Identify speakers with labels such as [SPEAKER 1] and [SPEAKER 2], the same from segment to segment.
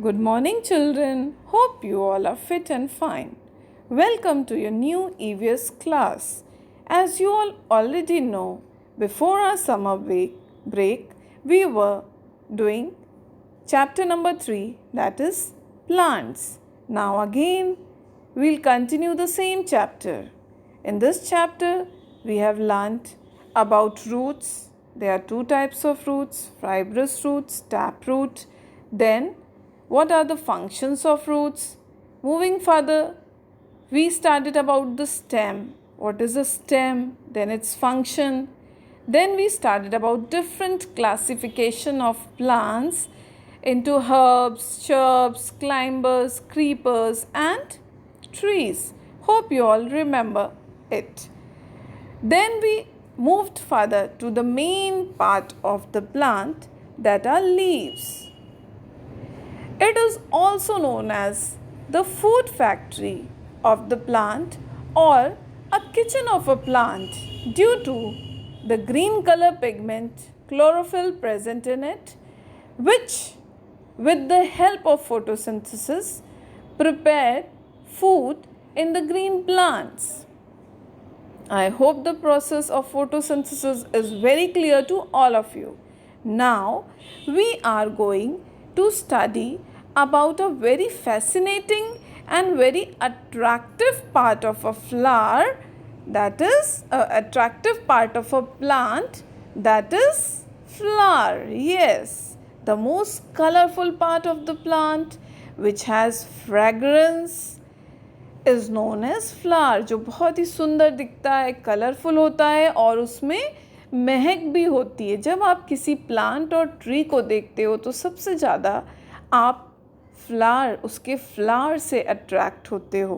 [SPEAKER 1] Good morning, children. Hope you all are fit and fine. Welcome to your new EVS class. As you all already know, before our summer break, we were doing chapter number 3, that is plants. Now, again, we'll continue the same chapter. In this chapter, we have learnt about roots. There are two types of roots, fibrous roots, taproot. Then, what are the functions of roots? Moving further, we studied about the stem. What is a stem? Then its function. Then we studied about different classification of plants into herbs, shrubs, climbers, creepers and trees. Hope you all remember it. Then we moved further to the main part of the plant, that are leaves. It is also known as the food factory of the plant or a kitchen of a plant due to the green color pigment chlorophyll present in it, which with the help of photosynthesis prepare food in the green plants. I hope the process of photosynthesis is very clear to all of you. Now we are going to study about a very fascinating and very attractive part of a flower, that is attractive part of a plant, that is flower. Yes, the most colorful part of the plant which has fragrance is known as flower, जो बहुत ही सुंदर दिखता है, colourful होता है और उसमें महक भी होती है. जब आप किसी प्लांट और ट्री को देखते हो तो सबसे ज़्यादा आप फ्लावर, उसके फ्लावर से अट्रैक्ट होते हो.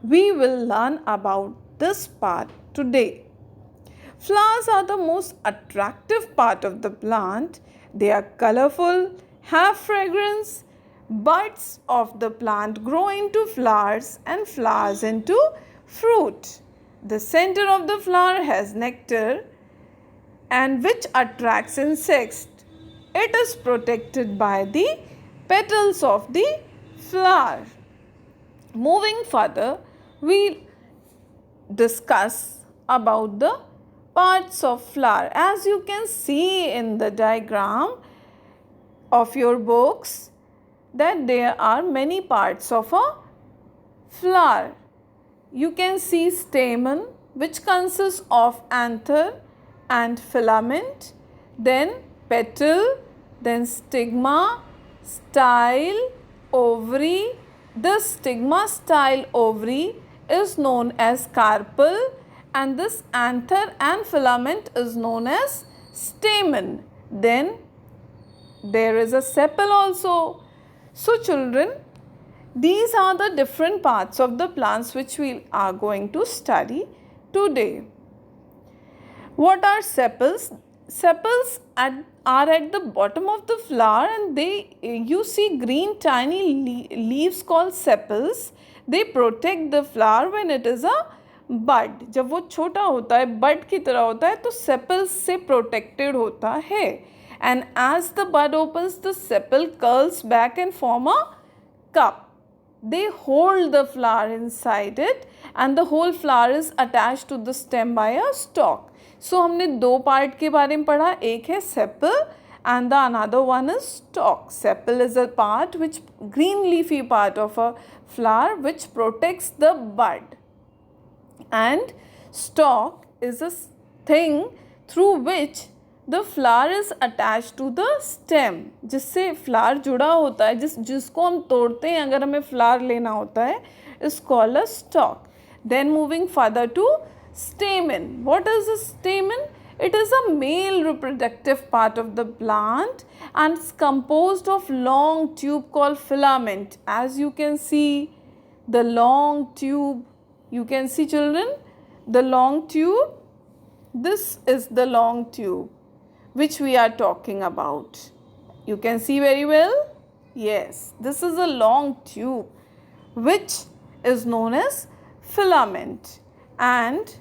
[SPEAKER 1] We will learn about this part today. Flowers are the most attractive part of the plant. They are colorful, have fragrance. Buds of the plant grow into flowers and flowers into fruit. The center of the flower has nectar and which attracts insects. It is protected by the petals of the flower. Moving further, we discuss about the parts of flower. As you can see in the diagram of your books, that there are many parts of a flower. You can see stamen, which consists of anther and filament, then petal, then stigma, style, ovary. This stigma, style, ovary is known as carpel, and this anther and filament is known as stamen. Then there is a sepal also. So children, these are the different parts of the plants which we are going to study today. What are sepals? Sepals are at the bottom of the flower, and you see green tiny leaves called sepals. They protect the flower when it is a bud. जब वो छोटा होता है, bud की तरह होता है, तो sepals से protected होता है. And as the bud opens, the sepal curls back and form a cup. They hold the flower inside it and the whole flower is attached to the stem by a stalk. So हमने दो part के बारे में पढ़ा, एक है sepal and the another one is stalk. Sepal is a part which green leafy part of a flower which protects the bud, and stalk is a thing through which the flower is attached to the stem, जिससे flower जुड़ा होता है, जिसको हम तोड़ते हैं अगर हमें flower लेना होता है, is called a stalk. Then moving further to stamen. What is a stamen? It is a male reproductive part of the plant and it's composed of long tube called filament. As you can see, the long tube, you can see children, the long tube, this is the long tube which we are talking about. You can see very well? Yes, this is a long tube which is known as filament, and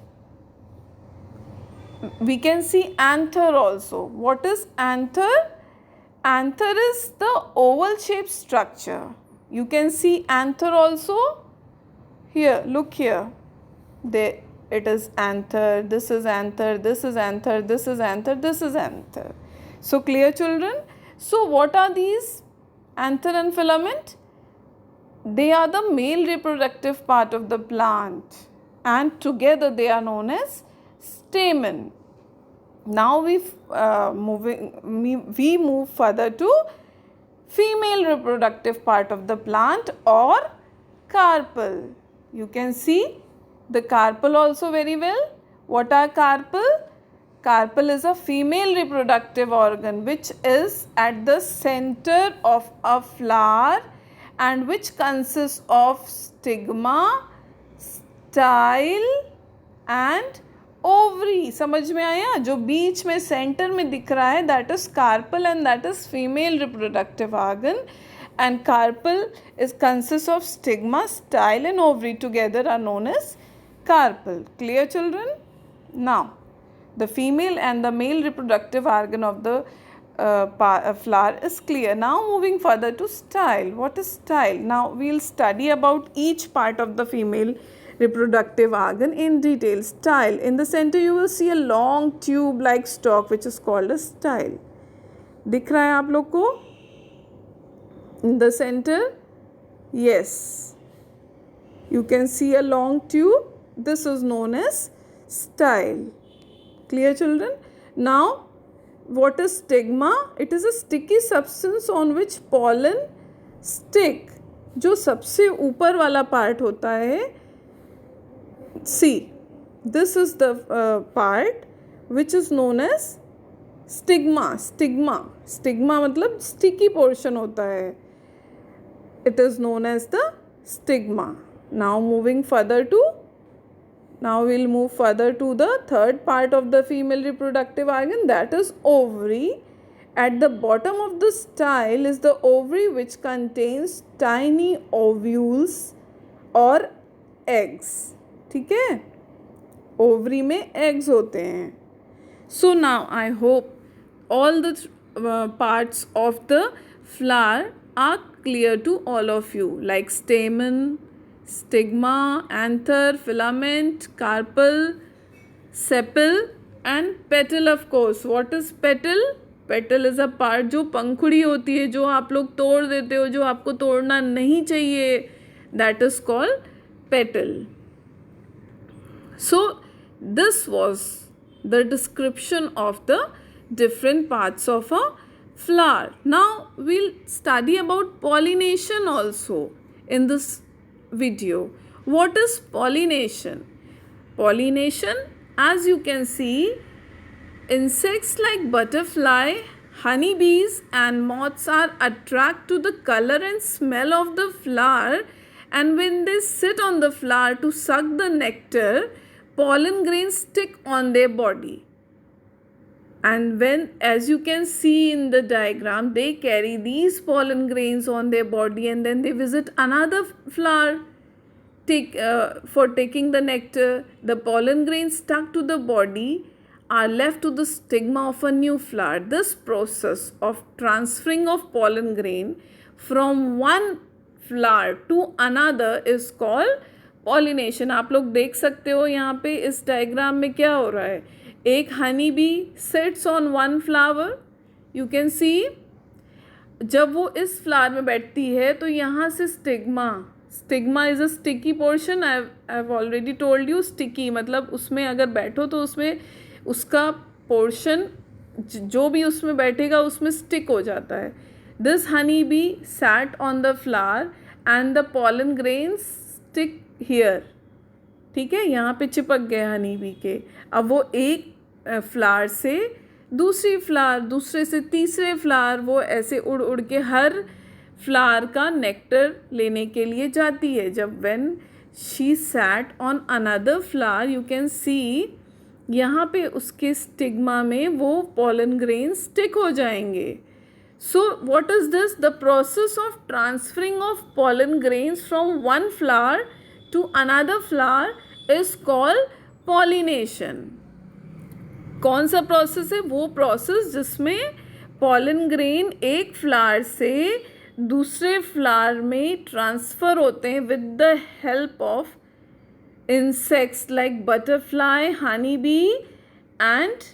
[SPEAKER 1] we can see anther also. What is anther? Anther is the oval shaped structure. You can see anther also. Here, look here. There it is anther, this is anther, this is anther, this is anther, this is anther. So clear, children? So what are these? Anther and filament? They are the male reproductive part of the plant, and together they are known as stamen. Now we move further to female reproductive part of the plant, or carpel. You can see the carpel also very well. What are carpel? Carpel is a female reproductive organ which is at the center of a flower and which consists of stigma, style and ovary. समझ में आया? जो बीच में centre में दिख रहा है, that is carpel and that is female reproductive organ. And carpel consists of stigma, style and ovary, together are known as carpel. Clear, children? Now, the female and the male reproductive organ of the flower is clear. Now moving further to style. What is style? Now we will study about each part of the female reproductive organ in detail. Style. In the center you will see a long tube like stalk which is called a style. दिख रहा है आप लोग को? In the center? Yes. You can see a long tube. This is known as style. Clear, children? Now, what is stigma? It is a sticky substance on which pollen stick. जो सबसे ऊपर वाला part होता है. See, this is the part which is known as stigma. Stigma मतलब sticky portion होता है. It is known as the stigma. Now we'll move further to the third part of the female reproductive organ, that is ovary. At the bottom of the style is the ovary which contains tiny ovules or eggs. ठीक है? Ovary में eggs होते हैं. So now I hope all the parts of the flower are clear to all of you, like stamen, stigma, anther, filament, carpel, sepal and petal of course. What is petal? Petal is a part जो पंखुड़ी होती है, जो आप लोग तोड़ देते हो, जो आपको तोड़ना नहीं चाहिए. That is called petal. So this was the description of the different parts of a flower. Now we'll study about pollination also in this video. What is pollination? Pollination, as you can see, insects like butterfly, honeybees and moths are attracted to the color and smell of the flower, and when they sit on the flower to suck the nectar, pollen grains stick on their body. And when, as you can see in the diagram, they carry these pollen grains on their body and then they visit another flower for taking the nectar. The pollen grains stuck to the body are left to the stigma of a new flower. This process of transferring of pollen grain from one flower to another is called pollination. आप लोग देख सकते हो यहाँ पे इस diagram में क्या हो रहा है. एक honey bee sets on one flower. You can सी, जब वो इस फ्लावर में बैठती है तो यहाँ से stigma is a sticky portion. I have already told you. Sticky मतलब उसमें अगर बैठो तो उसमें उसका पोर्शन जो भी उसमें बैठेगा उसमें स्टिक हो जाता है. This honey bee sat on the flower and the pollen grains stick here. ठीक है, यहाँ पे चिपक गए हनी बी के. अब वो एक फ्लावर से दूसरी फ्लावर, दूसरे से तीसरे फ्लावर, वो ऐसे उड़ उड़ के हर फ्लावर का नेक्टर लेने के लिए जाती है. जब when she sat on another flower, you can सी यहाँ पे उसके स्टिग्मा में वो पॉलन ग्रेन स्टिक हो जाएंगे. So what is this? The process of transferring of pollen grains from one flower to another flower is called pollination. कौन सा process है? वो प्रोसेस जिसमें पॉलन ग्रेन एक फ्लावर से दूसरे फ्लावर में ट्रांसफ़र होते हैं with the help of insects like butterfly, honeybee and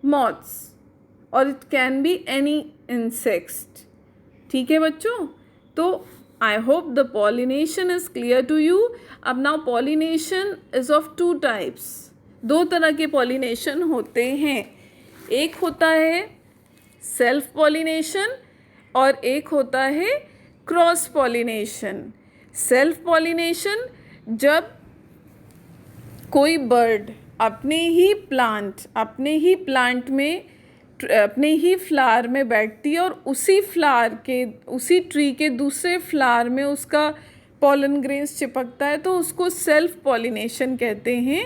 [SPEAKER 1] moths, or it can be any insect. ठीक है बच्चों, तो I hope the pollination is clear to you. अब now pollination is of two types. दो तरह के pollination होते हैं. एक होता है self pollination और एक होता है cross pollination. self pollination जब कोई बर्ड अपने ही प्लांट में अपने ही फ्लावर में बैठती है और उसी ट्री के दूसरे फ्लावर में उसका पॉलन ग्रेन्स चिपकता है, तो उसको सेल्फ पॉलिनेशन कहते हैं.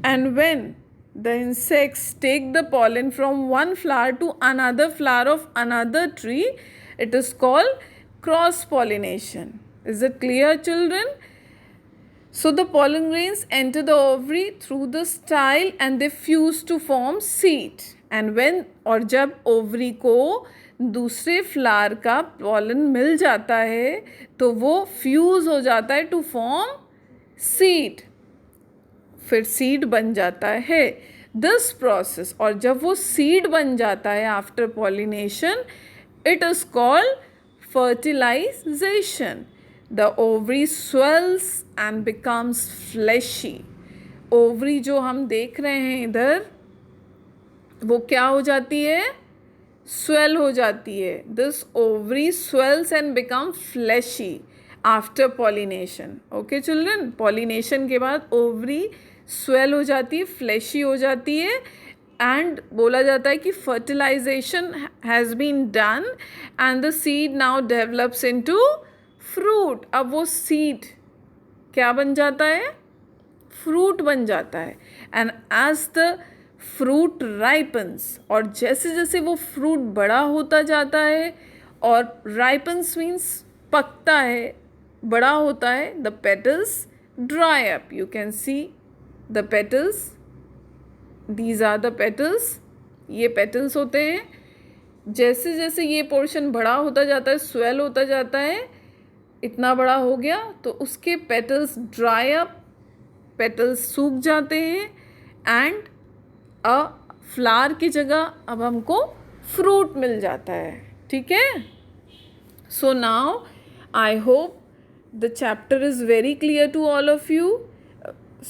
[SPEAKER 1] And when the insects take the pollen from one flower to another flower of another tree, it is called cross pollination. Is it clear children? So the pollen grains enter the ovary through the style and they fuse to form seed. And और जब ovary को दूसरे flower का pollen मिल जाता है तो वो fuse हो जाता है टू फॉर्म सीड, फिर सीड बन जाता है. दिस प्रोसेस, और जब वो सीड बन जाता है after pollination, it is called fertilization. The ovary swells and becomes fleshy. Ovary जो हम देख रहे हैं इधर, वो क्या हो जाती है? स्वेल हो जाती है. This ovary swells and become fleshy after pollination. Okay children, pollination के बाद ओवरी स्वेल हो जाती है, फ्लैशी हो जाती है, एंड बोला जाता है कि fertilization has been done and the seed now develops into fruit. अब वो सीड क्या बन जाता है? फ्रूट बन जाता है. And as the fruit ripens, और जैसे जैसे वो फ्रूट बड़ा होता जाता है, और राइपन्स मीन्स पकता है, बड़ा होता है, the petals dry up. You can see the petals, these are the petals. ये पेटल्स होते हैं. जैसे जैसे ये पोर्शन बड़ा होता जाता है, स्वेल होता जाता है, इतना बड़ा हो गया तो उसके पेटल्स ड्राई अप, पेटल्स सूख जाते हैं, एंड अ फ्लावर की जगह अब हमको फ्रूट मिल जाता है. ठीक है? So now I hope the chapter is very clear to all of you.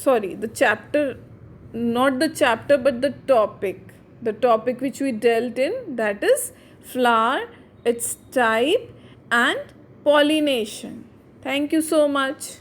[SPEAKER 1] Sorry, the chapter, not the chapter but the topic which we dealt in, that is flower, its type and pollination. Thank you so much.